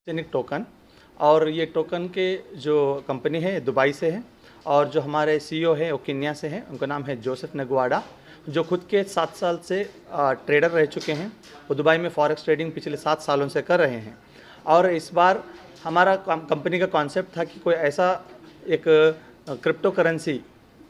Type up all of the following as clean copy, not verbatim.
Genic token. और ये token के जो कंपनी है दुबई से है, और जो हमारे सीईओ है वो केन्या से हैं। उनका नाम है जोसेफ नगवाडा, जो खुद के 7 साल से ट्रेडर रह चुके हैं। वो दुबई में फॉरेक्स ट्रेडिंग पिछले 7 सालों से कर रहे हैं। और इस बार हमारा कंपनी का कॉन्सेप्ट था कि कोई ऐसा एक क्रिप्टो करेंसी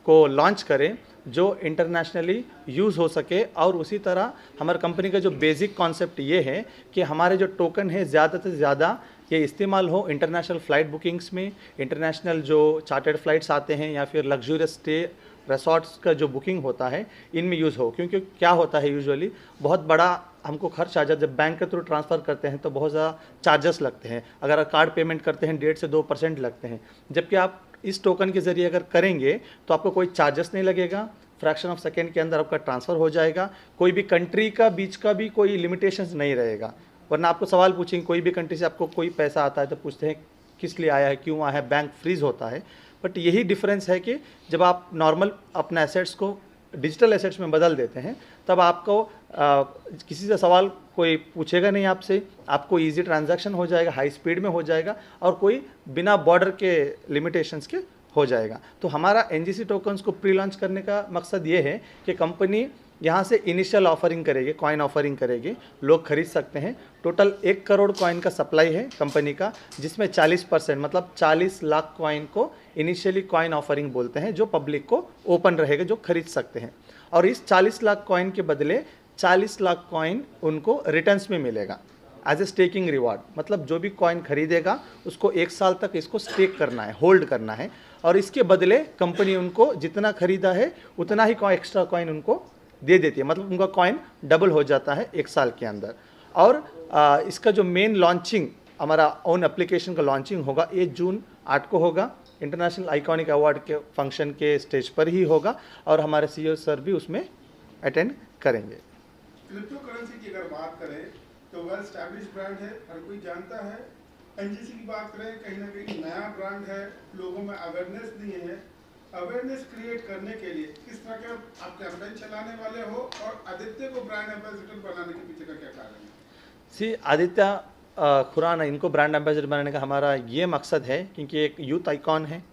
को लॉन्च करें जो इंटरनेशनली यूज़ हो सके। और उसी तरह हमारी कंपनी का जो बेसिक कॉन्सेप्ट ये है कि हमारे जो टोकन है ज़्यादा से ज़्यादा ये इस्तेमाल हो इंटरनेशनल फ़्लाइट बुकिंग्स में, इंटरनेशनल जो चार्टर्ड फ्लाइट्स आते हैं या फिर लग्जूरियस स्टे रिसॉर्ट्स का जो बुकिंग होता है इनमें यूज़ हो। क्योंकि क्या होता है यूजुअली बहुत बड़ा हमको खर्च आ जाता है। जब बैंक के थ्रू ट्रांसफ़र करते हैं तो बहुत ज़्यादा चार्जेस लगते हैं। अगर कार्ड पेमेंट करते हैं 1.5 से 2% लगते हैं। जबकि आप इस टोकन के ज़रिए अगर करेंगे तो आपको कोई चार्जेस नहीं लगेगा, फ्रैक्शन ऑफ सेकेंड के अंदर आपका ट्रांसफ़र हो जाएगा। कोई भी कंट्री का बीच का भी कोई लिमिटेशंस नहीं रहेगा। वरना आपको सवाल पूछेंगे, कोई भी कंट्री से आपको कोई पैसा आता है तो पूछते हैं किस लिए आया है, क्यों आया है, बैंक फ्रीज होता है। बट यही डिफरेंस है कि जब आप नॉर्मल अपने एसेट्स को डिजिटल एसेट्स में बदल देते हैं तब आपको किसी से सवाल कोई पूछेगा नहीं आपसे, आपको इजी ट्रांजैक्शन हो जाएगा, हाई स्पीड में हो जाएगा, और कोई बिना बॉर्डर के लिमिटेशंस के हो जाएगा। तो हमारा एनजीसी टोकन्स को प्री लॉन्च करने का मकसद ये है कि कंपनी यहाँ से इनिशियल ऑफरिंग करेगी, कॉइन ऑफरिंग करेगी, लोग खरीद सकते हैं। टोटल 1 करोड़ कॉइन का सप्लाई है कंपनी का, जिसमें 40% मतलब 40 लाख कॉइन को इनिशियली कॉइन ऑफरिंग बोलते हैं, जो पब्लिक को ओपन रहेगा, जो खरीद सकते हैं। और इस 40 लाख कॉइन के बदले 40 लाख कॉइन उनको रिटर्न्स में मिलेगा एज ए स्टेकिंग रिवार्ड। मतलब जो भी कॉइन खरीदेगा उसको 1 साल तक इसको स्टेक करना है, होल्ड करना है, और इसके बदले कंपनी उनको जितना खरीदा है उतना ही एक्स्ट्रा कॉइन उनको दे देती है। मतलब उनका कॉइन डबल हो जाता है 1 साल के अंदर। और इसका जो मेन लॉन्चिंग हमारा ओन एप्लीकेशन का लॉन्चिंग होगा 1 जून 8 को होगा। इंटरनेशनल आइकॉनिक अवार्ड के फंक्शन के स्टेज पर ही होगा, और हमारे सीईओ सर भी उसमें अटेंड करेंगे। क्रिप्टो करेंसी की अगर बात करें तो वेल एस्टैब्लिश ब्रांड है, हर कोई जानता है। एनजीसी की बात करें कहीं ना कहीं नया ब्रांड है, लोगों में अवेयरनेस नहीं है। अवेयरनेस क्रिएट करने के लिए किस तरह के आप कैंपेन चलाने वाले हो, और आदित्य को ब्रांड एम्बेसडर बनाने के पीछे का क्या कारण है? आदित्य खुराना, इनको ब्रांड एम्बेसडर बनाने का हमारा ये मकसद है क्योंकि एक यूथ आइकॉन है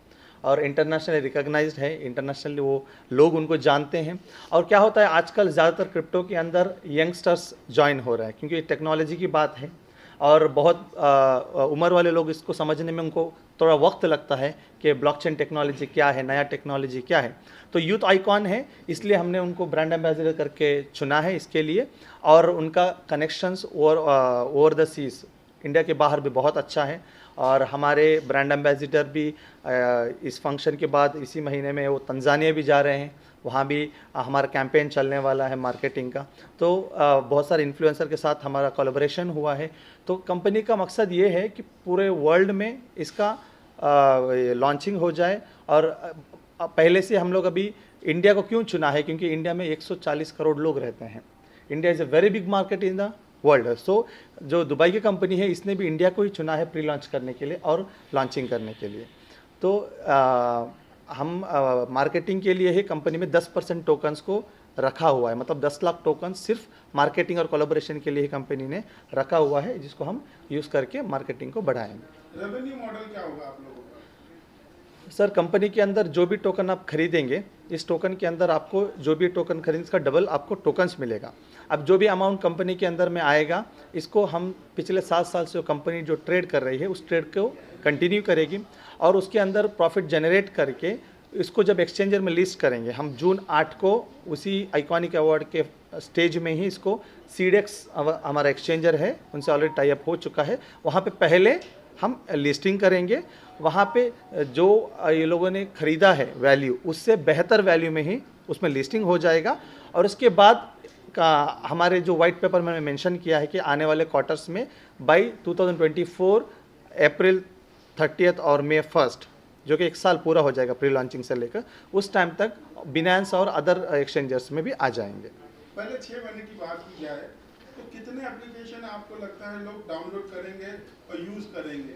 और इंटरनेशनली रिकॉग्नाइज्ड है। इंटरनेशनली वो लोग उनको जानते हैं। और क्या होता है आजकल ज़्यादातर क्रिप्टो के अंदर यंगस्टर्स ज्वाइन हो रहे हैं, क्योंकि टेक्नोलॉजी की बात है और बहुत उम्र वाले लोग इसको समझने में उनको थोड़ा वक्त लगता है कि ब्लॉकचेन टेक्नोलॉजी क्या है, नया टेक्नोलॉजी क्या है। तो यूथ आइकॉन है, इसलिए हमने उनको ब्रांड एम्बेसडर करके चुना है इसके लिए। और उनका connections over the seize India के बाहर भी बहुत अच्छा है। और हमारे ब्रांड एम्बेसडर भी इस फंक्शन के बाद इसी महीने में वो तंजानिया भी जा रहे हैं, वहाँ भी हमारा कैंपेन चलने वाला है मार्केटिंग का। तो बहुत सारे इन्फ्लुएंसर के साथ हमारा कोलैबोरेशन हुआ है। तो कंपनी का मकसद ये है कि पूरे वर्ल्ड में इसका लॉन्चिंग हो जाए। और पहले से हम लोग अभी इंडिया को क्यों चुना है, क्योंकि इंडिया में 140 करोड़ लोग रहते हैं। India is a very big market in the world. So जो दुबई की कंपनी है इसने भी इंडिया को ही चुना है प्री लॉन्च करने के लिए और लॉन्चिंग करने के लिए। तो हम मार्केटिंग के लिए ही कंपनी में 10% टोकन्स को रखा हुआ है। मतलब 10 लाख टोकन सिर्फ मार्केटिंग और कोलैबोरेशन के लिए ही कंपनी ने रखा हुआ है, जिसको हम यूज़ करके मार्केटिंग को बढ़ाएंगे। रेवेन्यू मॉडल क्या होगा आप लोगों का? सर, कंपनी के अंदर जो भी टोकन आप खरीदेंगे, इस टोकन के अंदर आपको जो भी टोकन खरीदेंगे इसका डबल आपको टोकन्स मिलेगा। अब जो भी अमाउंट कंपनी के अंदर में आएगा, इसको हम पिछले 7 साल से कंपनी जो ट्रेड कर रही है उस ट्रेड को कंटिन्यू करेगी, और उसके अंदर प्रॉफिट जनरेट करके इसको जब एक्सचेंजर में लिस्ट करेंगे, हम जून 8 को उसी आइकॉनिक अवार्ड के स्टेज में ही इसको सीडेक्स हमारा एक्सचेंजर है, उनसे ऑलरेडी टाई अप हो चुका है, वहाँ पे पहले हम लिस्टिंग करेंगे। वहाँ पे जो ये लोगों ने ख़रीदा है वैल्यू, उससे बेहतर वैल्यू में ही उसमें लिस्टिंग हो जाएगा। और उसके बाद का हमारे जो वाइट पेपर में मेंशन किया है कि आने वाले क्वार्टर्स में बाय 2024 अप्रैल 30 और मई 1, जो कि 1 साल पूरा हो जाएगा प्री लॉन्चिंग से लेकर, उस टाइम तक बिनांस और अदर एक्सचेंजर्स में भी आ जाएंगे। पहले 6 महीने की बात की जाए तो कितने एप्लीकेशन आपको लगता है लोग डाउनलोड करेंगे और यूज़ करेंगे?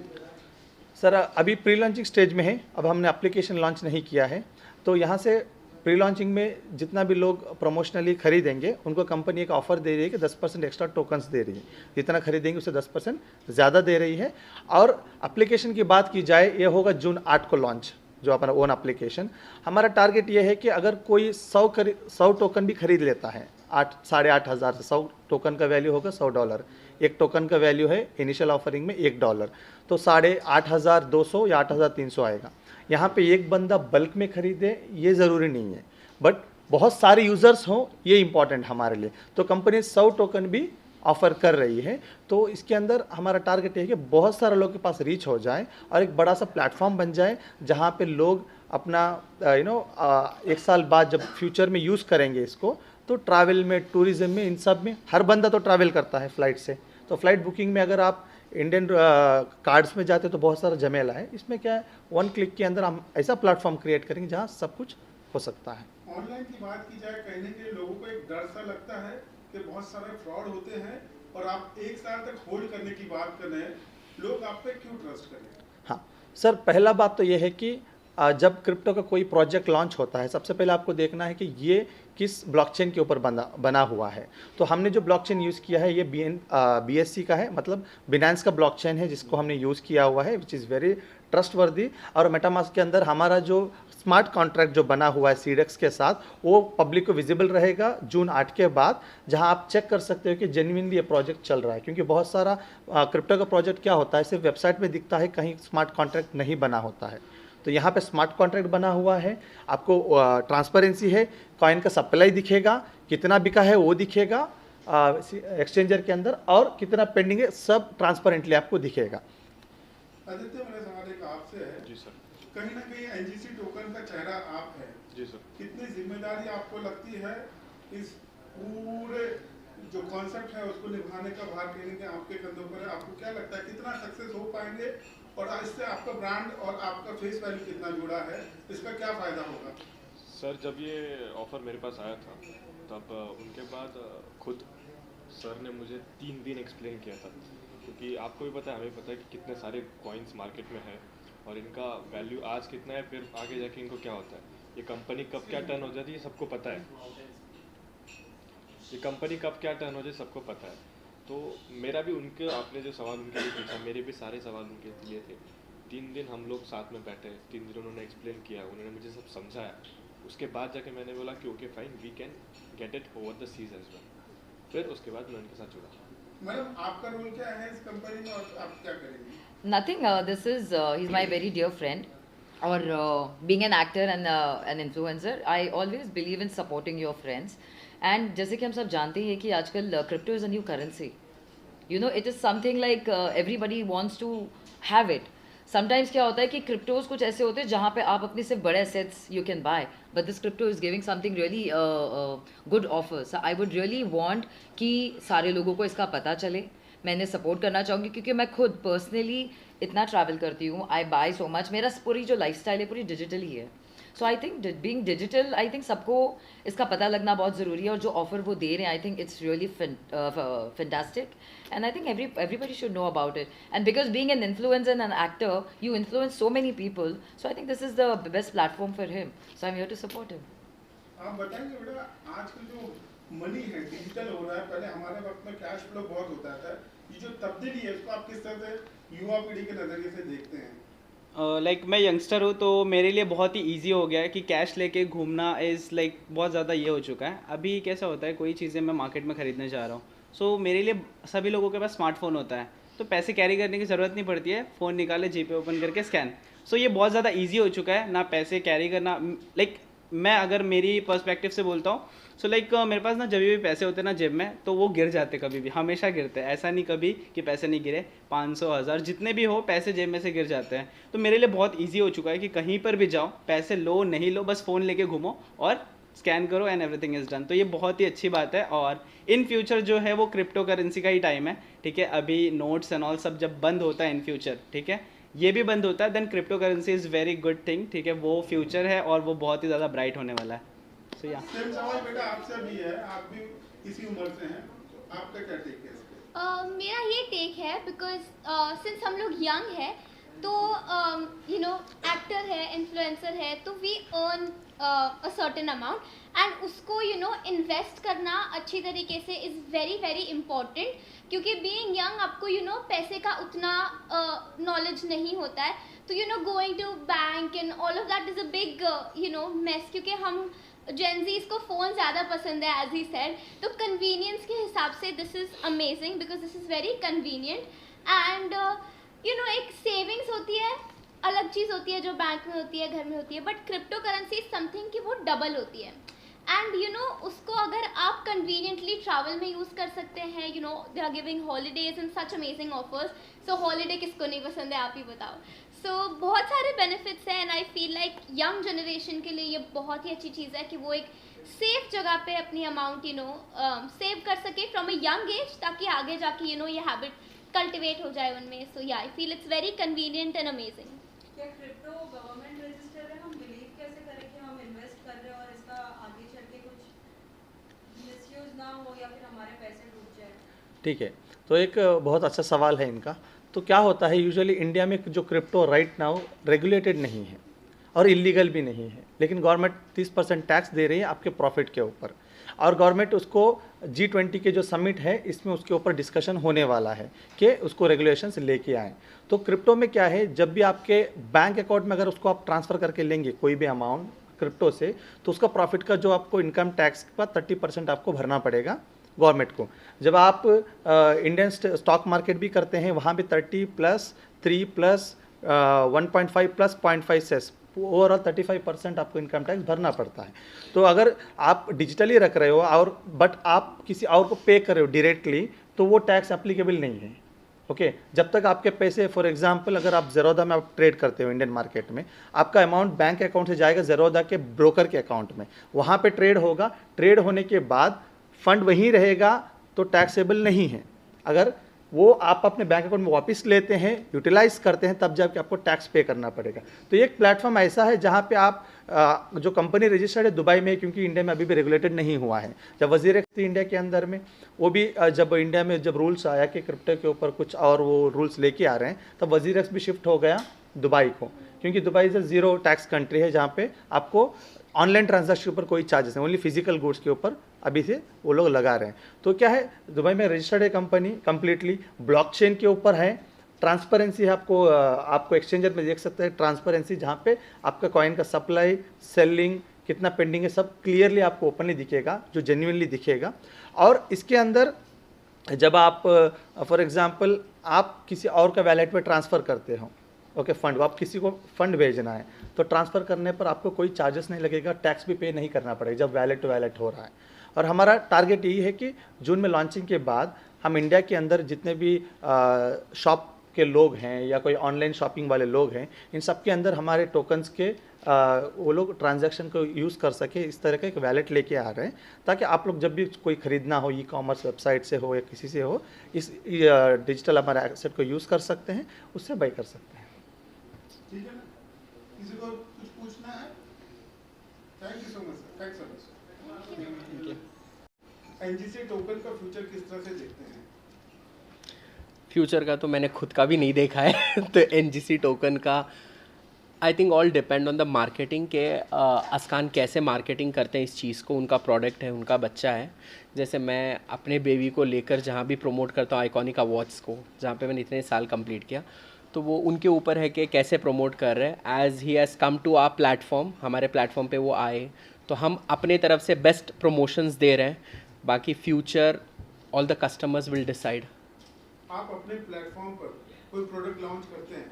सर, अभी प्री लॉन्चिंग स्टेज में है, अब हमने एप्लीकेशन लॉन्च नहीं किया है। तो यहाँ से प्री लॉन्चिंग में जितना भी लोग प्रमोशनली खरीदेंगे उनको कंपनी एक ऑफर दे रही है कि 10% एक्स्ट्रा टोकन्स दे रही है, जितना खरीदेंगे उससे 10% ज़्यादा दे रही है। और एप्लीकेशन की बात की जाए, ये होगा जून 8 को लॉन्च, जो अपना ओन एप्लीकेशन। हमारा टारगेट ये है कि अगर कोई 100 टोकन भी खरीद लेता है, 8,500 से 100 टोकन का वैल्यू होगा $100, एक टोकन का वैल्यू है इनिशियल ऑफरिंग में $1, तो 8,200 या 8,300 आएगा। यहाँ पे एक बंदा बल्क में खरीदे ये ज़रूरी नहीं है, बट बहुत सारे यूज़र्स हों ये इंपॉर्टेंट हमारे लिए। तो कंपनी 100 टोकन भी ऑफ़र कर रही है। तो इसके अंदर हमारा टारगेट है कि बहुत सारे लोगों के पास रीच हो जाए और एक बड़ा सा प्लेटफॉर्म बन जाए जहाँ पे लोग अपना एक साल बाद जब फ्यूचर में यूज़ करेंगे इसको, तो ट्रैवल में, टूरिज़्म में, इन सब में हर बंदा तो ट्रैवल करता है फ़्लाइट से, तो फ़्लाइट बुकिंग में अगर आप इंडियन कार्ड्स में जाते तो बहुत सारा झमेला है। इसमें क्या है, 1 क्लिक के अंदर हम ऐसा प्लेटफॉर्म क्रिएट करेंगे जहाँ सब कुछ हो सकता है। ऑनलाइन की बात की जाए, कहीं ना कहीं लोगों को एक डर सा लगता है कि बहुत सारे फ्रॉड होते हैं, और आप 1 साल तक होल्ड करने की बात कर रहे हैं, लोग आप पे क्यों ट्रस्ट करें? हाँ सर, पहला बात तो ये है कि जब क्रिप्टो का कोई प्रोजेक्ट लॉन्च होता है, सबसे पहले आपको देखना है कि ये किस ब्लॉकचेन के ऊपर बना हुआ है। तो हमने जो ब्लॉकचेन यूज़ किया है ये BSC का है, मतलब बिनांस का ब्लॉकचेन है जिसको हमने यूज़ किया हुआ है, विच इज़ वेरी ट्रस्टवर्दी। और मेटामास्क के अंदर हमारा जो स्मार्ट कॉन्ट्रैक्ट जो बना हुआ है सीडेक्स के साथ, वो पब्लिक को विजिबल रहेगा जून 8 के बाद, जहां आप चेक कर सकते हो कि जेन्युइनली ये प्रोजेक्ट चल रहा है। क्योंकि बहुत सारा क्रिप्टो का प्रोजेक्ट क्या होता है, सिर्फ वेबसाइट में दिखता है, कहीं स्मार्ट कॉन्ट्रैक्ट नहीं बना होता है। तो यहाँ पे स्मार्ट कॉन्ट्रैक्ट बना हुआ है, आपको ट्रांसपेरेंसी है, कॉइन का सप्लाई दिखेगा, कितना बिका है वो दिखेगा एक्सचेंजर के अंदर, और कितना पेंडिंग है सब ट्रांसपेरेंटली आपको दिखेगा। आदित्य, मेरा सवाल एक आपसे है। जी सर। कहीं ना कहीं NGC टोकन का चेहरा आप है। जी सर। कितनी जिम्मेदारी आपको लगती है इस पूरे जो कॉन्सेप्ट है उसको निभाने का भार कहीं ना आपके कंधों पर है? आपको क्या लगता है कितना सक्सेस हो पाएंगे, और इससे आपका ब्रांड और आपका फेस वैल्यू कितना जुड़ा है, इसका क्या फ़ायदा होगा? सर, जब ये ऑफ़र मेरे पास आया था तब उनके बाद खुद सर ने मुझे 3 दिन एक्सप्लेन किया था, क्योंकि आपको भी पता है, हमें पता है कि कितने सारे कॉइन्स मार्केट में है और इनका वैल्यू आज कितना है, फिर आगे जाके इनको क्या होता है, ये कंपनी कब क्या टर्न हो जाती है सबको पता है, ये कंपनी कब क्या टर्न हो जाए सबको पता है। तो मेरा भी उनके, आपने जो सवाल उनके लिए पूछा, मेरे भी सारे सवाल उनके लिए थे। 3 दिन हम लोग साथ में बैठे, 3 दिन उन्होंने एक्सप्लेन किया, उन्होंने मुझे सब समझाया। उसके बाद जाके मैंने बोला कि okay fine, we can get it over the seas as well. फिर उसके बाद मैं उनके साथ जुड़ा। मैडम, आपका रोल क्या है इस कंपनी में और आप क्या करेंगे? Nothing. This is he's my very dear friend. Or being an actor and an influencer, I always believe in supporting your friends. And जैसे कि हम सब जानते हैं कि आजकल crypto is a new currency. You know, it is something like everybody wants to have it. Sometimes क्या होता है कि क्रिप्टोज कुछ ऐसे होते हैं जहाँ पे आप अपने सिर्फ बड़े assets you can buy, but this crypto is giving something really good offer. So I would really want कि सारे लोगों को इसका पता चले। मैंने सपोर्ट करना चाहूँगी क्योंकि मैं खुद पर्सनली इतना ट्रैवल करती हूँ, आई बाय सो मच, मेरा पूरी जो लाइफस्टाइल है पूरी डिजिटल ही है। So I think being digital, I think सबको इसका पता लगना बहुत ज़रूरी है, और जो ऑफर वो दे रहे हैं I think it's really fantastic, and I think everybody should know about it. And because being an influencer and an actor, you influence so many people, so I think this is the best platform for him, so I'm here to support him. आप बताएंगे बेटा, आजकल जो money है digital हो रहा है, पहले हमारे वक्त में कैश फ्लो बहुत होता था, ये जो तब्दीली है उसको आप किस तरह से युवा पीढ़ी के नज़रिए से देखते हैं? लाइक मैं यंगस्टर हूँ तो मेरे लिए बहुत ही इजी हो गया है कि कैश लेके घूमना इज़ लाइक बहुत ज़्यादा ये हो चुका है। अभी कैसा होता है, कोई चीज़ें मैं मार्केट में ख़रीदने जा रहा हूँ, सो मेरे लिए सभी लोगों के पास स्मार्टफोन होता है, तो पैसे कैरी करने की ज़रूरत नहीं पड़ती है, फ़ोन निकाले, जीपे ओपन करके स्कैन। सो ये बहुत ज़्यादा ईजी हो चुका है, ना पैसे कैरी करना। लाइक मैं अगर मेरी पर्सपेक्टिव से बोलता हूँ, सो लाइक मेरे पास ना जब भी पैसे होते हैं ना जेब में, तो वो गिर जाते, कभी भी हमेशा गिरते हैं, ऐसा नहीं कभी कि पैसे नहीं गिरे। 500 1000 जितने भी हो पैसे जेब में से गिर जाते हैं। तो मेरे लिए बहुत ईजी हो चुका है कि कहीं पर भी जाओ, पैसे लो नहीं लो, बस फ़ोन लेके घूमो और स्कैन करो एंड एवरीथिंग इज़ डन। तो ये बहुत ही अच्छी बात है। और इन फ्यूचर जो है वो क्रिप्टो करेंसी का ही टाइम है, ठीक है। अभी नोट्स एंड ऑल सब जब बंद होता है इन फ्यूचर, ठीक है, ये भी बंद होता है, then crypto currency is very good thing, ठीक है। वो फ्यूचर है और वो बहुत ही ज़्यादा ब्राइट होने वाला है। सो या सेम सवाल बेटा आपसे भी है, आप भी इसी उम्र से हैं, तो आपका क्या टेक है इस पे? मेरा ये टेक है बिकॉज सिंस हम लोग यंग है तो यू नो एक्टर है, इन्फ्लुएंसर है, तो we earn a certain amount, and उसको इन्वेस्ट करना अच्छी तरीके से इज़ वेरी वेरी इम्पॉर्टेंट, क्योंकि बीइंग यंग आपको पैसे का उतना नॉलेज नहीं होता है, तो going to bank and all of that is a big mess, क्योंकि हम जेनजीज को फ़ोन ज़्यादा पसंद है एज ही सेड, तो कन्वीनियंस के हिसाब से this is amazing because this is very convenient, and एक सेविंग्स होती है, अलग चीज़ होती है जो बैंक में होती है, घर में होती है, but crypto currency is something कि वो डबल होती है, एंड उसको अगर आप कन्वीनियंटली ट्रैवल में यूज़ कर सकते हैं, they are giving holidays and such amazing offers, so holiday किसको नहीं पसंद है, आप ही बताओ। सो बहुत सारे बेनिफिट्स हैं, and I feel like young generation के लिए ये बहुत ही अच्छी चीज़ है कि वो एक सेफ जगह पे अपनी अमाउंट सेव कर सके फ्रॉम अ यंग एज, ताकि आगे जाके ये हैबिट कल्टिवेट हो जाए उनमें। सो या I feel it's very convenient and amazing. क्या क्रिप्टो गवर्नमेंट रजिस्टर है? हम बिलीव कैसे करें कि हम इन्वेस्ट कर रहे हैं और इसका आगे चल के कुछ मिसयूज ना हो या फिर हमारे पैसे डूब जाए? ठीक है, तो एक बहुत अच्छा सवाल है इनका। तो क्या होता है, यूजुअली इंडिया में जो क्रिप्टो राइट नाउ रेगुलेटेड नहीं है और इलीगल भी नहीं है, लेकिन गवर्नमेंट 30% टैक्स दे रही है आपके प्रॉफिट के ऊपर, और गवर्नमेंट उसको G20 के जो समिट है इसमें उसके ऊपर डिस्कशन होने वाला है कि उसको रेगुलेशंस लेके आएँ। तो क्रिप्टो में क्या है, जब भी आपके बैंक अकाउंट में अगर उसको आप ट्रांसफ़र करके लेंगे कोई भी अमाउंट क्रिप्टो से, तो उसका प्रॉफिट का जो आपको इनकम टैक्स का 30% आपको भरना पड़ेगा गवर्नमेंट को। जब आप इंडियन स्टॉक मार्केट भी करते हैं, वहाँ भी 30 + 3 + 1.5 + 0.5 सेस, ओवरऑल 35% आपको इनकम टैक्स भरना पड़ता है। तो अगर आप डिजिटली रख रहे हो और बट आप किसी और को पे कर रहे हो डायरेक्टली, तो वो टैक्स एप्लीकेबल नहीं है। ओके, जब तक आपके पैसे, फॉर एग्जांपल अगर आप ज़ेरोधा में आप ट्रेड करते हो इंडियन मार्केट में, आपका अमाउंट बैंक अकाउंट से जाएगा ज़ेरोधा के ब्रोकर के अकाउंट में, वहाँ पे ट्रेड होगा, ट्रेड होने के बाद फंड वहीं रहेगा, तो टैक्सेबल नहीं है। अगर वो आप अपने बैंक अकाउंट में वापस लेते हैं, यूटिलाइज करते हैं, तब जाके आपको टैक्स पे करना पड़ेगा। तो ये एक प्लेटफॉर्म ऐसा है जहाँ पे आप जो कंपनी रजिस्टर्ड है दुबई में, क्योंकि इंडिया में अभी भी रेगुलेटेड नहीं हुआ है। जब वज़ीर एक्स थी इंडिया के अंदर में, वो भी जब इंडिया में जब रूल्स आया कि क्रिप्टो के ऊपर कुछ और वो रूल्स लेके आ रहे हैं, तब वज़ीर एक्स भी शिफ्ट हो गया दुबई को, क्योंकि Dubai is a zero tax country है, जहाँ पे आपको ऑनलाइन ट्रांजैक्शन के ऊपर कोई चार्जेस नहीं, ओनली फिजिकल गुड्स के ऊपर अभी से वो लोग लगा रहे हैं। तो क्या है, दुबई में रजिस्टर्ड है कंपनी, कंप्लीटली ब्लॉकचेन के ऊपर है, ट्रांसपेरेंसी है, आपको एक्सचेंजर में देख सकते हैं ट्रांसपेरेंसी, जहाँ पे आपका कॉइन का सप्लाई, सेलिंग, कितना पेंडिंग है, सब क्लियरली आपको ओपनली दिखेगा, जो जेन्युइनली दिखेगा। और इसके अंदर जब आप फॉर एग्जांपल आप किसी और का वैलेट में ट्रांसफ़र करते हो, ओके, फंड, आप किसी को फंड भेजना है, तो ट्रांसफ़र करने पर आपको कोई चार्जेस नहीं लगेगा, टैक्स भी पे नहीं करना पड़ेगा जब वैलेट टू वैलेट हो रहा है। और हमारा टारगेट यही है कि जून में लॉन्चिंग के बाद हम इंडिया के अंदर जितने भी शॉप के लोग हैं या कोई ऑनलाइन शॉपिंग वाले लोग हैं, इन सब के अंदर हमारे टोकन्स के वो लोग ट्रांजैक्शन को यूज़ कर सके, इस तरह का एक वैलेट लेके आ रहे हैं, ताकि आप लोग जब भी कोई ख़रीदना हो, ई कॉमर्स वेबसाइट से हो या किसी से हो, इस डिजिटल हमारे एसेट को यूज़ कर सकते हैं, उससे बाई कर सकते हैं। ठीक है ना, किसी को कुछ पूछना है? Thank you so much sir, thanks so much. NGC token का फ्यूचर किस तरह से देखते हैं? फ्यूचर का तो मैंने खुद का भी नहीं देखा है तो एनजीसी टोकन का I think all depend on the marketing के अस्कान कैसे मार्केटिंग करते हैं इस चीज़ को, उनका प्रोडक्ट है, उनका बच्चा है। जैसे मैं अपने बेबी को लेकर जहाँ भी प्रमोट करता हूँ आइकॉनिक अवार्ड्स को, जहाँ पे मैंने इतने साल कंप्लीट किया, तो वो उनके ऊपर है कि कैसे प्रमोट कर रहे हैं। As he has come to our platform, हमारे प्लेटफॉर्म पे वो आए, तो हम अपने तरफ से बेस्ट प्रमोशंस दे रहे हैं। बाकी future all the customers will decide. आप अपने प्लेटफॉर्म पर कोई प्रोडक्ट लॉन्च करते हैं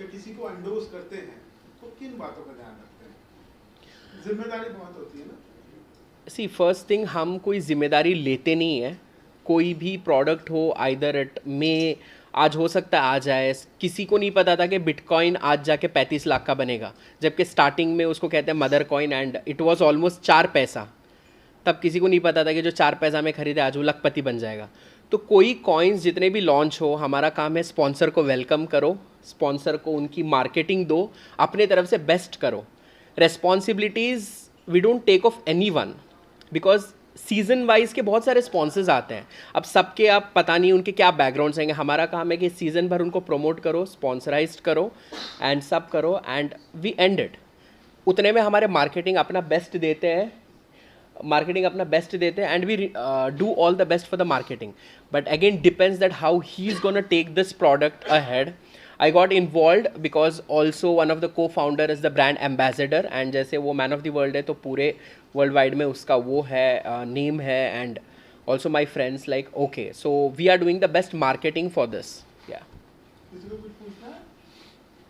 या किसी को एंडोर्स करते हैं, तो किन बातों का ध्यान रखते हैं? जिम्मेदारी बहुत होती है ना। सी फर्स्ट थिंग, हम कोई जिम्मेदारी लेते नहीं है। कोई भी प्रोडक्ट हो, आइदर इट में आज हो सकता है आ जाए, किसी को नहीं पता था कि बिटकॉइन आज जाके 35 लाख का बनेगा, जबकि स्टार्टिंग में उसको कहते हैं mother coin and it was almost 4 पैसा। तब किसी को नहीं पता था कि जो 4 पैसा में खरीदे आज वो लखपति बन जाएगा। तो कोई कॉइन्स जितने भी लॉन्च हो, हमारा काम है स्पॉन्सर को वेलकम करो, स्पॉन्सर को उनकी मार्केटिंग दो, अपने तरफ से बेस्ट करो। Responsibilities we don't take of any one, because season wise के बहुत सारे स्पॉन्सर्स आते हैं। अब सबके आप पता नहीं उनके क्या बैकग्राउंड्स हैं। हमारा काम है कि सीज़न भर उनको प्रमोट करो, स्पॉन्सराइज करो एंड सब करो एंड वी एंड इट। उतने में हमारे मार्केटिंग अपना बेस्ट देते हैं, and we do all the best for the marketing. But again depends that how he is gonna take this product ahead. I got involved because also one of the co-founder is the brand ambassador, and जैसे वो man of the world है तो पूरे world wide में उसका वो है name है. And also my friends like okay, so we are doing the best marketing for this. Yeah. किसी को कुछ पूछना है?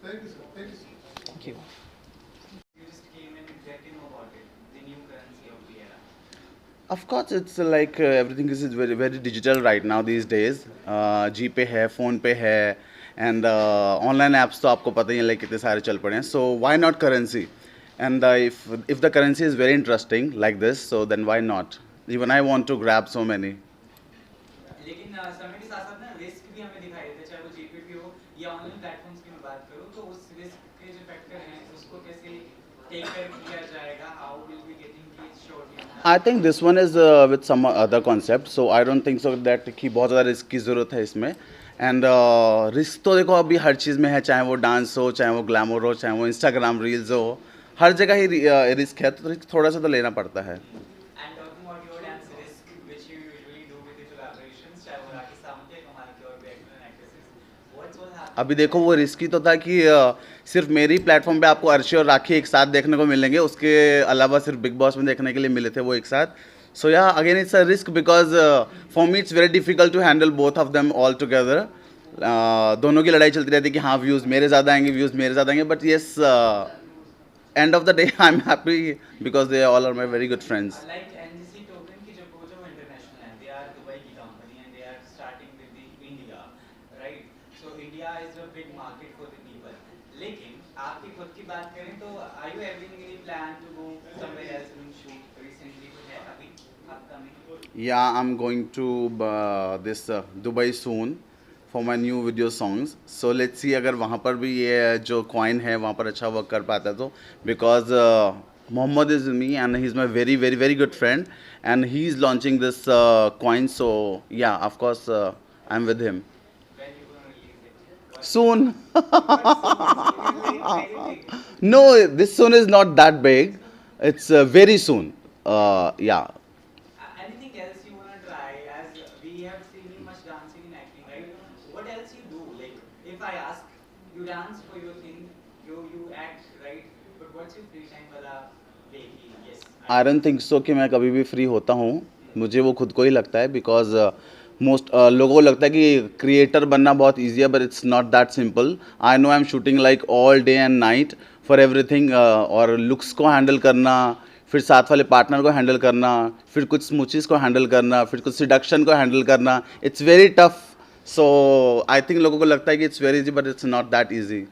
Thank you sir. Thank you sir. Thank you. You just came in, get to know about it, the new currency of the era. Of course, it's like everything is very very digital right now these days. GPay है, PhonePe है, and online apps तो आपको पता ही है like कितने सारे चल पड़े हैं. So why not currency? And if the currency is very interesting like this, so then why not? Even I want to grab so many. लेकिन समय के साथ साथ ना रिस्क भी हमें दिखाई देते हैं, चाहे वो जीपीपी हो या ऑनलाइन प्लेटफॉर्म्स की मैं बात करूँ, तो उस रिस्क के जो फैक्टर हैं उसको कैसे टेक कर किया जाएगा, how will be getting this shot. I think this one is with some other concept, so I don't think so that कि बहुत ज़्यादा रिस्क की ज़रूरत है इसमें. एंड रिस्क तो देखो अभी हर चीज़ में है, चाहे वो डांस हो, चाहे वो ग्लैमर हो, चाहे वो इंस्टाग्राम रील्स हो, हर जगह ही रिस्क है, तो रिस्क थोड़ा सा तो लेना पड़ता है. And talking about your dance risk, which you usually do with the collaborations, चाहे वो राखी सावंत या कमाल के और भी actor and actresses, what's all happening? अभी देखो वो रिस्की तो था कि सिर्फ मेरी प्लेटफॉर्म पे आपको अर्शी और राखी एक साथ देखने को मिलेंगे, उसके अलावा सिर्फ बिग बॉस में देखने के लिए मिले थे वो एक साथ. So ya again it's a risk because for me it's very difficult to handle both of them all together. दोनों की लड़ाई चलती रहती है कि हाँ व्यूज़ मेरे ज़्यादा आएंगे, व्यूज़ मेरे ज़्यादा आएंगे, but yes end of the day I am happy because they all are my very good friends. Like NGC token की जो international है, they are Dubai की company and they are starting with the India, right? So India is a big market for the people. लेकिन आपकी खुद की बात करें तो are you having any plan to go somewhere else and shoot recently? कुछ है अभी upcoming? Yeah, I'm going to this Dubai soon for my new video songs. So let's see अगर वहाँ पर भी ये जो कॉइन है वहाँ पर अच्छा वर्क कर पाता है तो, because Mohammed is with me and he's my very very very good friend and he's launching this coin. So yeah, of course I'm with him When you gonna release it? soon. Very big. No, this soon is not that big. It's very soon. Yeah. Anything else you wanna try? As we have seen you much dancing and acting, right? What else you do? Like, if I ask, you dance for your thing, you act, right? But what's your free time वाला way? Yes. I don't think so कि मैं कभी भी free होता हूँ. मुझे वो खुद को ही लगता है बिकॉज मोस्ट लोगों को लगता है कि क्रिएटर बनना बहुत ईजी है, but it's not that simple. I know I am shooting like all day and night for everything, और लुक्स को हैंडल करना, फिर साथ वाले पार्टनर को हैंडल करना, फिर कुछ स्मूचीज़ को हैंडल करना, फिर कुछ सिडक्शन को हैंडल करना. It's very tough. So I think लोगों को लगता है कि it's very easy, but it's not that easy.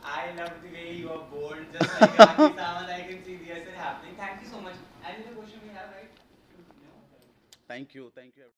I love the way you are bold, just like Rakhi Sawant. I can see this happening. Thank you so much. Any other question we have, right? No. Thank you.